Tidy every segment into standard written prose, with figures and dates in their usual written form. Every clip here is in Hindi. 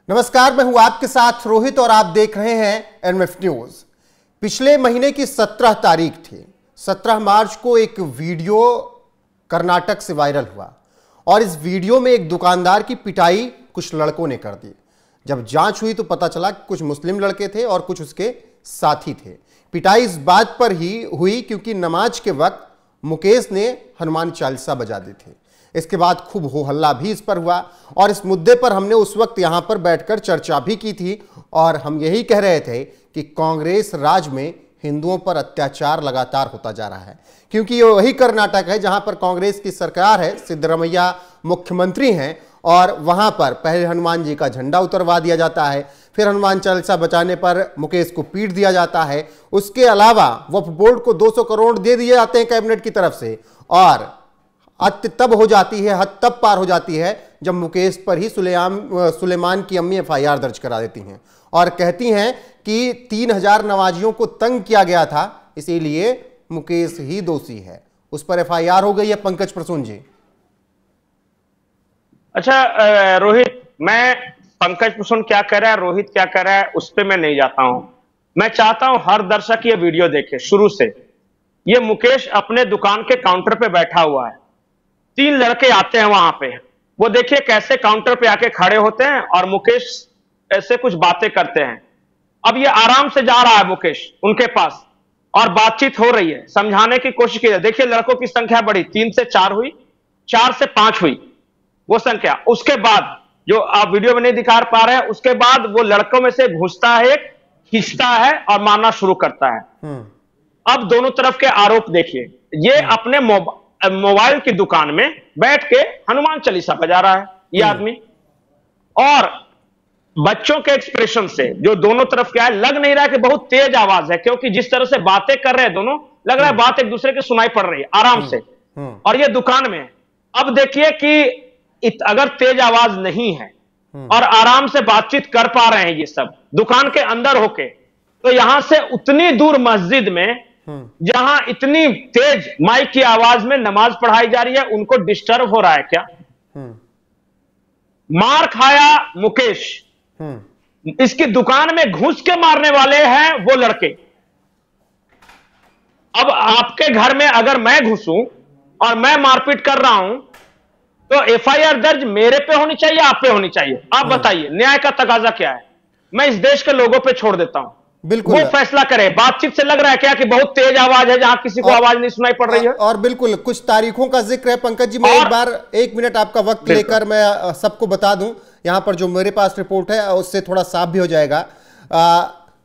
नमस्कार, मैं हूं आपके साथ रोहित और आप देख रहे हैं एनएफ न्यूज। पिछले महीने की 17 तारीख थी। 17 मार्च को एक वीडियो कर्नाटक से वायरल हुआ और इस वीडियो में एक दुकानदार की पिटाई कुछ लड़कों ने कर दी। जब जांच हुई तो पता चला कि कुछ मुस्लिम लड़के थे और कुछ उसके साथी थे। पिटाई इस बात पर ही हुई क्योंकि नमाज के वक्त मुकेश ने हनुमान चालीसा बजा दी थी। इसके बाद खूब हो हल्ला भी इस पर हुआ और इस मुद्दे पर हमने उस वक्त यहां पर बैठकर चर्चा भी की थी और हम यही कह रहे थे कि कांग्रेस राज में हिंदुओं पर अत्याचार लगातार होता जा रहा है, क्योंकि ये वही कर्नाटक है जहां पर कांग्रेस की सरकार है, सिद्धरामैया मुख्यमंत्री हैं और वहां पर पहले हनुमान जी का झंडा उतरवा दिया जाता है, फिर हनुमान चालीसा बचाने पर मुकेश को पीट दिया जाता है। उसके अलावा वक्फ बोर्ड को 200 करोड़ दे दिए जाते हैं कैबिनेट की तरफ से और हद तब हो जाती है, हद तब पार हो जाती है जब मुकेश पर ही सुलेमान की अम्मी एफआईआर दर्ज करा देती हैं और कहती हैं कि 3000 नमाजियों को तंग किया गया था, इसीलिए मुकेश ही दोषी है। उस पर एफआईआर हो गई है। पंकज प्रसून जी। अच्छा रोहित, मैं पंकज प्रसून क्या कह रहा है, रोहित क्या कह रहा है, उस पर मैं नहीं जाता हूं। मैं चाहता हूं हर दर्शक ये वीडियो देखे शुरू से। ये मुकेश अपने दुकान के काउंटर पे बैठा हुआ है, 3 लड़के आते हैं वहां पे। वो देखिए कैसे काउंटर पे आके खड़े होते हैं और मुकेश ऐसे कुछ बातें करते हैं। अब ये आराम से जा रहा है मुकेश उनके पास और बातचीत हो रही है, समझाने की कोशिश की है। देखिए लड़कों की संख्या बढ़ी, 3 से 4 हुई, 4 से 5 हुई वो संख्या। उसके बाद जो आप वीडियो में नहीं दिखा पा रहे हैं, उसके बाद वो लड़कों में से घुसता है, खींचता है और मारना शुरू करता है। अब दोनों तरफ के आरोप देखिए। ये अपने मोबाइल की दुकान में बैठ के हनुमान चालीसा बजा रहा है ये आदमी, और बच्चों के एक्सप्रेशन से जो दोनों तरफ क्या है, लग नहीं रहा कि बहुत तेज आवाज है, क्योंकि जिस तरह से बातें कर रहे हैं दोनों, लग रहा है बात एक दूसरे की सुनाई पड़ रही है आराम से, और ये दुकान में। अब देखिए कि अगर तेज आवाज नहीं है और आराम से बातचीत कर पा रहे हैं ये सब दुकान के अंदर होके, तो यहां से उतनी दूर मस्जिद में जहां इतनी तेज माइक की आवाज में नमाज पढ़ाई जा रही है, उनको डिस्टर्ब हो रहा है क्या? मार खाया मुकेश, इसकी दुकान में घुस के मारने वाले हैं वो लड़के। अब आपके घर में अगर मैं घुसूं और मैं मारपीट कर रहा हूं तो एफआईआर दर्ज मेरे पे होनी चाहिए, आप पे होनी चाहिए? आप बताइए, न्याय का तकाजा क्या है? मैं इस देश के लोगों पे छोड़ देता हूं, बिल्कुल वो फैसला करे। बातचीत से लग रहा है क्या कि बहुत तेज आवाज है जहां किसी को आवाज नहीं सुनाई पड़ रही है? और बिल्कुल कुछ तारीखों का जिक्र है। पंकज जी, मैं एक बार 1 मिनट आपका वक्त लेकर मैं सबको बता दूं, यहां पर जो मेरे पास रिपोर्ट है उससे थोड़ा साफ भी हो जाएगा।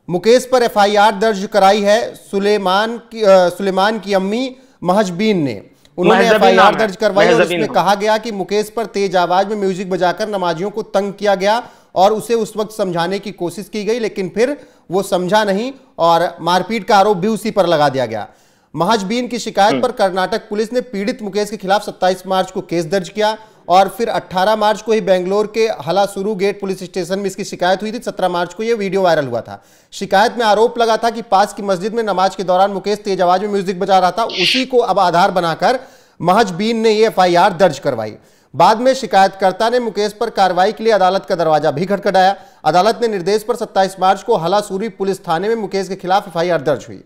मुकेश पर एफआईआर दर्ज कराई है सुलेमान की अम्मी महजबीन ने। उन्होंने एफआईआर दर्ज करवाई और उसमें कहा गया कि मुकेश पर तेज आवाज में म्यूजिक बजाकर नमाजियों को तंग किया गया और उसे उस वक्त समझाने की कोशिश की गई, लेकिन फिर वो समझा नहीं और मारपीट का आरोप भी उसी पर लगा दिया गया। महजबीन की शिकायत पर कर्नाटक पुलिस ने पीड़ित मुकेश के खिलाफ 27 मार्च को केस दर्ज किया और फिर 18 मार्च को ही बेंगलोर के हलासुरु गेट पुलिस स्टेशन में इसकी शिकायत हुई थी। 17 मार्च को यह वीडियो वायरल हुआ था। शिकायत में आरोप लगा था कि पास की मस्जिद में नमाज के दौरान मुकेश तेज आवाज में म्यूजिक बजा रहा था। उसी को अब आधार बनाकर महजबीन ने यह एफआईआर दर्ज करवाई। बाद में शिकायतकर्ता ने मुकेश पर कार्रवाई के लिए अदालत का दरवाजा भी खटखटाया। अदालत ने निर्देश पर 27 मार्च को हलासुरी पुलिस थाने में मुकेश के खिलाफ एफआईआर दर्ज हुई।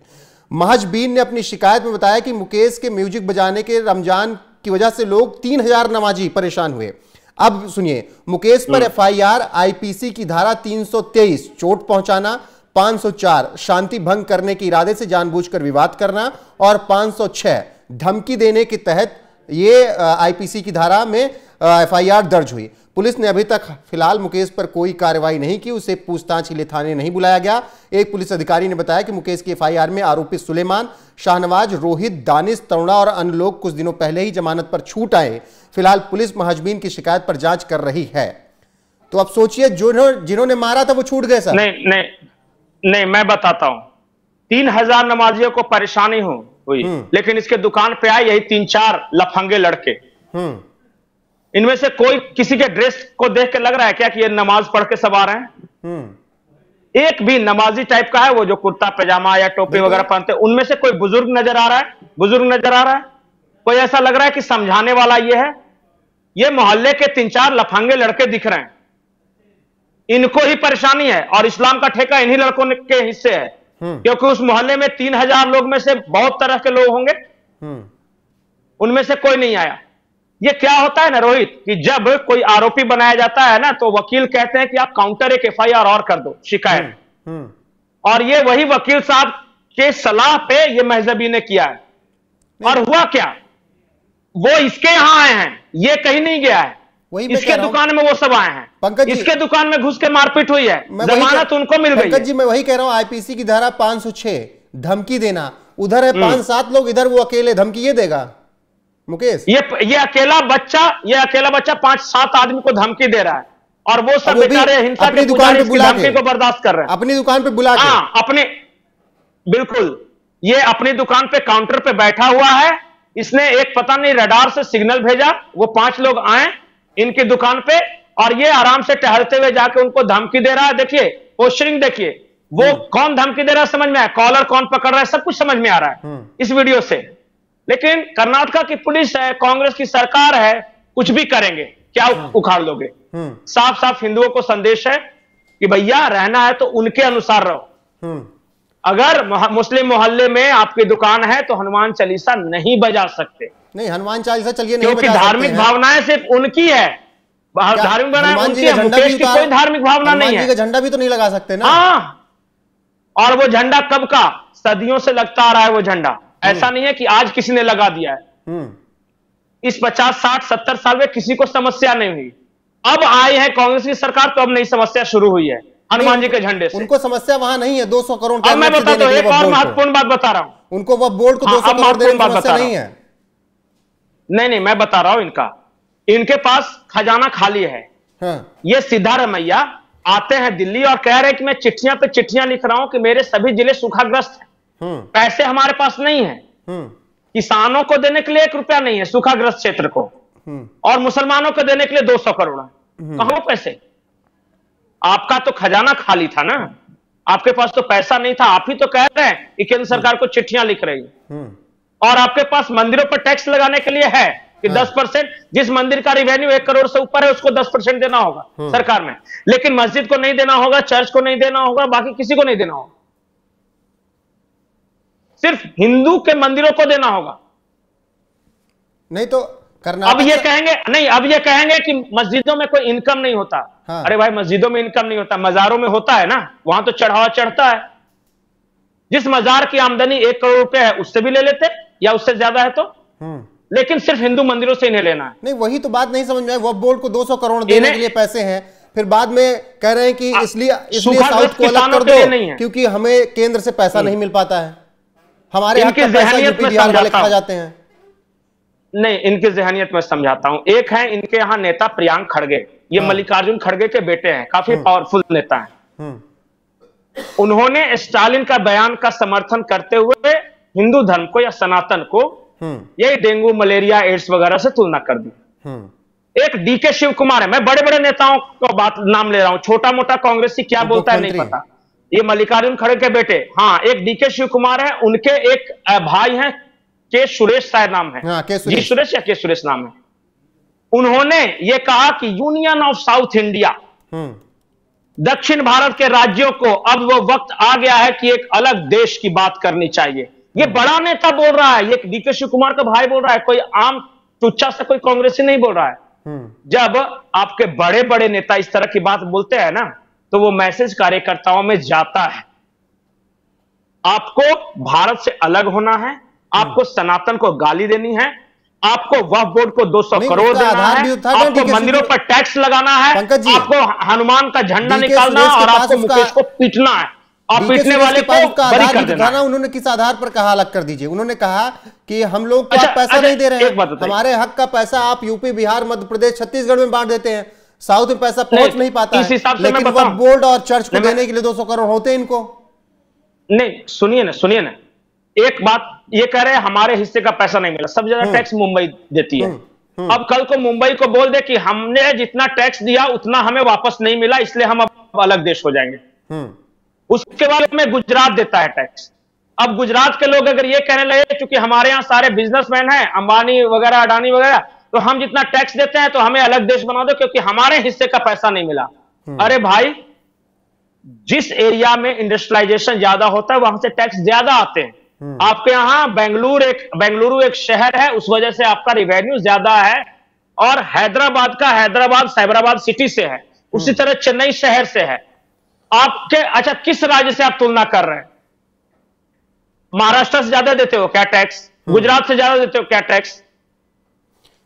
महजबीन ने अपनी शिकायत में बताया कि मुकेश के म्यूजिक बजाने के रमजान की वजह से लोग 3000 नमाजी परेशान हुए। अब सुनिए, मुकेश पर एफआईआर आईपीसी की धारा 323 चोट पहुंचाना, 504 शांति भंग करने के इरादे से जानबूझकर विवाद करना और 506 धमकी देने के तहत ये आईपीसी की धारा में एफआईआर दर्ज हुई। पुलिस ने अभी तक फिलहाल मुकेश पर कोई कार्रवाई नहीं की, उसे पूछताछ के लिए थाने नहीं बुलाया गया। एक पुलिस अधिकारी ने बताया कि मुकेश की एफआईआर में आरोपित सुलेमान, शाहनवाज, रोहित, दानिश, तरुणा और अन्य लोग कुछ दिनों पहले ही जमानत पर छूट आए। फिलहाल पुलिस महजबीन की शिकायत पर जांच कर रही है। तो अब सोचिए, जिन्होंने मारा था वो छूट गए सर? नहीं, मैं बताता हूं। 3000 नमाजियों को परेशानी हुई, लेकिन इसके दुकान पे आए यही 3-4 लफंगे लड़के। इनमें से कोई किसी के ड्रेस को देख के लग रहा है क्या कि ये नमाज पढ़ के सब आ रहे हैं? एक भी नमाजी टाइप का है वो जो कुर्ता पैजामा या टोपी वगैरह पहनते हैं। उनमें से कोई बुजुर्ग नजर आ रहा है? बुजुर्ग नजर आ रहा है? कोई ऐसा लग रहा है कि समझाने वाला ये है? ये मोहल्ले के 3-4 लफंगे लड़के दिख रहे हैं। इनको ही परेशानी है और इस्लाम का ठेका इन्हीं लड़कों के हिस्से है, क्योंकि उस मोहल्ले में 3000 लोग में से बहुत तरह के लोग होंगे, उनमें से कोई नहीं आया। ये क्या होता है ना रोहित, कि जब कोई आरोपी बनाया जाता है ना, तो वकील कहते हैं कि आप काउंटर एक FIR और कर दो, शिकायत। और ये वही वकील साहब के सलाह पे ये महजबी ने किया है। और हुआ क्या, वो इसके यहां आए हैं, ये कहीं नहीं गया है, इसके दुकान में वो सब आए हैं, पंकज जी, इसके दुकान में घुस के मारपीट हुई है, जमानत उनको मिल गई। पंकज जी मैं वही कह रहा हूं, IPC की धारा 506 धमकी देना, उधर है 5-7 लोग, इधर वो अकेले, धमकी ये देगा मुकेश? ये अकेला बच्चा 5-7 आदमी को धमकी दे रहा है, और वो सब बेचारे हिंसा के दुकान पे बुला धमकी को बर्दाश्त कर रहे हैं, अपनी दुकान पे बुला के। अपने, बिल्कुल, ये अपनी दुकान पे काउंटर पे बैठा हुआ है, इसने एक पता नहीं रडार से सिग्नल भेजा, वो 5 लोग आए इनकी दुकान पे, और ये आराम से टहलते हुए जाके उनको धमकी दे रहा है। देखिए पोस्टरिंग, देखिए वो कौन धमकी दे रहा है, समझ में आया, कॉलर कौन पकड़ रहा है, सब कुछ समझ में आ रहा है इस वीडियो से। लेकिन कर्नाटका की पुलिस है, कांग्रेस की सरकार है, कुछ भी करेंगे, क्या उखाड़ लोगे। साफ साफ हिंदुओं को संदेश है कि भैया रहना है तो उनके अनुसार रहो। अगर मुस्लिम मोहल्ले में आपकी दुकान है तो हनुमान चालीसा नहीं बजा सकते। नहीं, हनुमान चालीसा चलिए नहीं, क्योंकि धार्मिक भावनाएं सिर्फ उनकी है, धार्मिक भावनाएं उनकी है, मुकेश की कोई धार्मिक भावना नहीं है। झंडा भी तो नहीं लगा सकते ना। हाँ, और वो झंडा कब का, सदियों से लगता आ रहा है वो झंडा, ऐसा नहीं है कि आज किसी ने लगा दिया है। इस 50, 60, 70 साल में किसी को समस्या नहीं हुई, अब आई है कांग्रेस की सरकार तो अब नई समस्या शुरू हुई है हनुमान जी के झंडे से। उनको समस्या वहां नहीं है 200 करोड़। अब मैं बताता हूं, एक और महत्वपूर्ण बात बता रहा हूं, उनको वो बोर्ड को 200 करोड़ देने की समस्या नहीं है। नहीं, मैं बता रहा हूं, इनके पास खजाना खाली है। ये सिद्धारमैया आते हैं दिल्ली और कह रहे हैं कि मैं चिट्ठियां पे चिट्ठियां लिख रहा हूं कि मेरे सभी जिले सूखाग्रस्त हैं, पैसे हमारे पास नहीं है, किसानों को देने के लिए 1 रुपया नहीं है सूखाग्रस्त क्षेत्र को, और मुसलमानों को देने के लिए 200 करोड़ है। कहां पैसे? आपका तो खजाना खाली था ना, आपके पास तो पैसा नहीं था। आप ही तो कह रहे हैं कि केंद्र सरकार को चिट्ठियां लिख रही है, और आपके पास मंदिरों पर टैक्स लगाने के लिए है कि 10%, जिस मंदिर का रिवेन्यू 1 करोड़ से ऊपर है उसको 10% देना होगा सरकार में, लेकिन मस्जिद को नहीं देना होगा, चर्च को नहीं देना होगा, बाकी किसी को नहीं देना होगा, सिर्फ हिंदू के मंदिरों को देना होगा। नहीं तो अब ये कहेंगे नहीं, अब ये कहेंगे कि मस्जिदों में कोई इनकम नहीं होता। अरे भाई, मस्जिदों में इनकम नहीं होता, मजारों में होता है ना, वहां तो चढ़ावा चढ़ता है। जिस मजार की आमदनी 1 करोड़ रुपए है उससे भी ले लेते, या उससे ज्यादा है तो, लेकिन सिर्फ हिंदू मंदिरों से इन्हें लेना है। नहीं, वही तो बात नहीं समझ में आई। वक्फ बोर्ड को 200 करोड़ देने के लिए पैसे हैं, फिर बाद में कह रहे हैं कि इसलिए साउथ को अलग कर दो क्योंकि हमें केंद्र से पैसा नहीं मिल पाता है, हमारे हक का पैसा यूपी बिहार वाले खा जाते हैं। नहीं, इनकी जहनियत में समझाता हूं। एक है इनके यहां नेता प्रियांक खड़गे, ये मल्लिकार्जुन खड़गे के बेटे हैं, काफी पावरफुल नेता हैं। उन्होंने स्टालिन का बयान का समर्थन करते हुए हिंदू धर्म को या सनातन को यही डेंगू, मलेरिया, एड्स वगैरह से तुलना कर दी। एक DK शिव कुमार है, मैं बड़े बड़े नेताओं का बात नाम ले रहा हूं, छोटा मोटा कांग्रेसी क्या बोलता है नहीं पता, ये मल्लिकार्जुन खड़गे के बेटे। हाँ, एक DK शिव कुमार है, उनके एक भाई हैं के सुरेश शायद नाम है, जी सुरेश या के सुरेश नाम है। उन्होंने ये कहा कि यूनियन ऑफ साउथ इंडिया, दक्षिण भारत के राज्यों को अब वो वक्त आ गया है कि एक अलग देश की बात करनी चाहिए। ये बड़ा नेता बोल रहा है, ये DK शिव कुमार का भाई बोल रहा है, कोई आम टुच्चा से कोई कांग्रेसी नहीं बोल रहा है। जब आपके बड़े बड़े नेता इस तरह की बात बोलते हैं ना, तो वो मैसेज कार्यकर्ताओं में जाता है, आपको भारत से अलग होना है, आपको सनातन को गाली देनी है, आपको वक्फ बोर्ड को 200 करोड़ देना है, आपको मंदिरों पर टैक्स लगाना है, आपको हनुमान का झंडा निकालना है, और आपको मुकेश को पीटना है, और पीटने वाले को बरी कर देना है। उन्होंने किस आधार पर कहा अलग कर दीजिए? उन्होंने कहा कि हम लोग को पैसा नहीं दे रहे हैं, हमारे हक का पैसा आप यूपी, बिहार, मध्य प्रदेश, छत्तीसगढ़ में बांट देते हैं, साउथ में पैसा पहुंच नहीं पाता है, लेकिन वक्फ बोर्ड और चर्च को देने के लिए 200 करोड़ होते हैं इनको। नहीं, सुनिए ना, एक बात ये कह रहे हैं हमारे हिस्से का पैसा नहीं मिला, सबसे ज्यादा टैक्स मुंबई देती है। अब कल को मुंबई को बोल दे कि हमने जितना टैक्स दिया उतना हमें वापस नहीं मिला, इसलिए हम अब अलग देश हो जाएंगे। उसके बाद में गुजरात देता है टैक्स। अब गुजरात के लोग अगर ये कहने लगे क्योंकि हमारे यहाँ सारे बिजनेसमैन हैं, अंबानी वगैरह, अडानी वगैरह, तो हम जितना टैक्स देते हैं तो हमें अलग देश बना दो क्योंकि हमारे हिस्से का पैसा नहीं मिला, अरे भाई, जिस एरिया में इंडस्ट्रियलाइजेशन ज्यादा होता है वहां से टैक्स ज्यादा आते हैं। आपके यहाँ बेंगलुरु एक शहर है, उस वजह से आपका रिवेन्यू ज्यादा है, और हैदराबाद साइबराबाद सिटी से है, उसी तरह चेन्नई शहर से है। आपके अच्छा, किस राज्य से आप तुलना कर रहे हैं? महाराष्ट्र से ज्यादा देते हो क्या टैक्स? गुजरात से ज्यादा देते हो क्या टैक्स?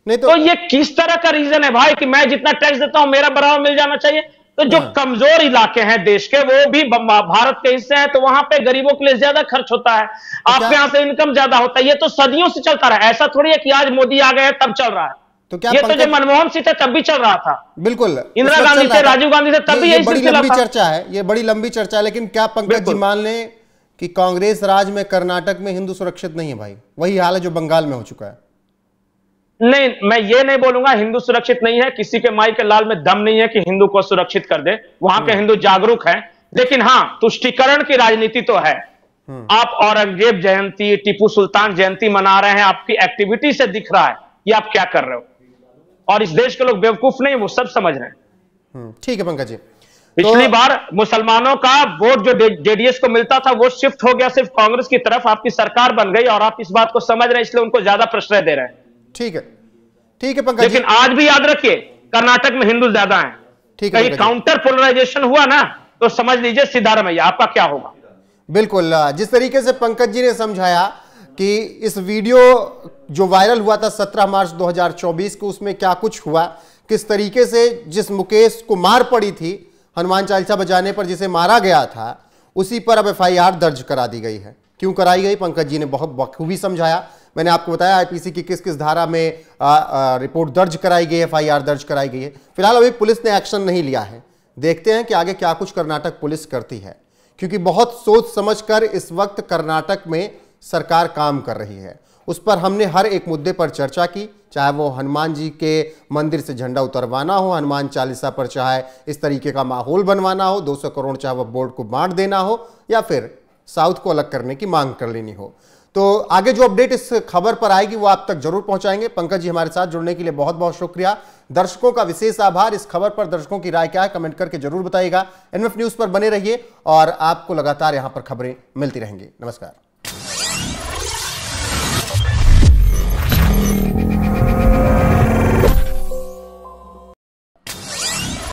नहीं तो ये किस तरह का रीजन है भाई कि मैं जितना टैक्स देता हूं मेरा बराबर मिल जाना चाहिए? तो जो कमजोर इलाके हैं देश के, वो भी भारत के हिस्से हैं, तो वहां पे गरीबों के लिए ज्यादा खर्च होता है, आपके यहां से इनकम ज्यादा होता है। ये तो सदियों से चलता रहा है, ऐसा थोड़ी है कि आज मोदी आ गए तब चल रहा है। तो क्या ये तो जब मनमोहन सिंह थे तब भी चल रहा था, बिल्कुल इंदिरा गांधी थे, राजीव गांधी थे, तब भी यही बड़ी सिलसिला लंबी था। चर्चा है, ये बड़ी लंबी चर्चा है। लेकिन क्या पंकज जी मान लें कि कांग्रेस राज में कर्नाटक में हिंदू सुरक्षित नहीं है भाई? वही हाल है जो बंगाल में हो चुका है। नहीं, मैं ये नहीं बोलूंगा हिंदू सुरक्षित नहीं है, किसी के माई के लाल में दम नहीं है कि हिंदू को सुरक्षित कर दे। वहां के हिंदू जागरूक हैं, लेकिन हां, तुष्टीकरण की राजनीति तो है। आप औरंगजेब जयंती, टीपू सुल्तान जयंती मना रहे हैं, आपकी एक्टिविटी से दिख रहा है कि आप क्या कर रहे हो, और इस देश के लोग बेवकूफ नहीं, वो सब समझ रहे हैं। ठीक है पंकज जी। पिछली बार मुसलमानों का वोट जो जेडीएस को मिलता था वो शिफ्ट हो गया सिर्फ कांग्रेस की तरफ, आपकी सरकार बन गई और आप इस बात को समझ रहे हैं, इसलिए उनको ज्यादा प्रश्रय दे रहे हैं। ठीक है पंकज, लेकिन आज भी याद रखिए कर्नाटक में हिंदू ज्यादा हैं। ठीक है, कहीं काउंटर पोलराइजेशन हुआ ना तो समझ लीजिए सिद्धारमैया आपका क्या होगा। बिल्कुल, जिस तरीके से पंकज जी ने समझाया कि इस वीडियो जो वायरल हुआ था 17 मार्च 2024 को, उसमें क्या कुछ हुआ, किस तरीके से जिस मुकेश को मार पड़ी थी हनुमान चालीसा बजाने पर, जिसे मारा गया था, उसी पर अब एफआईआर दर्ज करा दी गई है। क्यों कराई गई, पंकज जी ने बहुत बखूबी समझाया। मैंने आपको बताया आईपीसी की किस किस धारा में रिपोर्ट दर्ज कराई गई है, एफआईआर दर्ज कराई गई है। फिलहाल अभी पुलिस ने एक्शन नहीं लिया है, देखते हैं कि आगे क्या कुछ कर्नाटक पुलिस करती है, क्योंकि बहुत सोच समझकर इस वक्त कर्नाटक में सरकार काम कर रही है। उस पर हमने हर एक मुद्दे पर चर्चा की, चाहे वो हनुमान जी के मंदिर से झंडा उतरवाना हो, हनुमान चालीसा पर चाहे इस तरीके का माहौल बनवाना हो, 200 करोड़ चाहे वो बोर्ड को बांट देना हो, या फिर साउथ को अलग करने की मांग कर लेनी हो। तो आगे जो अपडेट इस खबर पर आएगी वो आप तक जरूर पहुंचाएंगे। पंकज जी हमारे साथ जुड़ने के लिए बहुत बहुत शुक्रिया। दर्शकों का विशेष आभार। इस खबर पर दर्शकों की राय क्या है कमेंट करके जरूर बताइएगा। एनएफ न्यूज पर बने रहिए और आपको लगातार यहां पर खबरें मिलती रहेंगी। नमस्कार।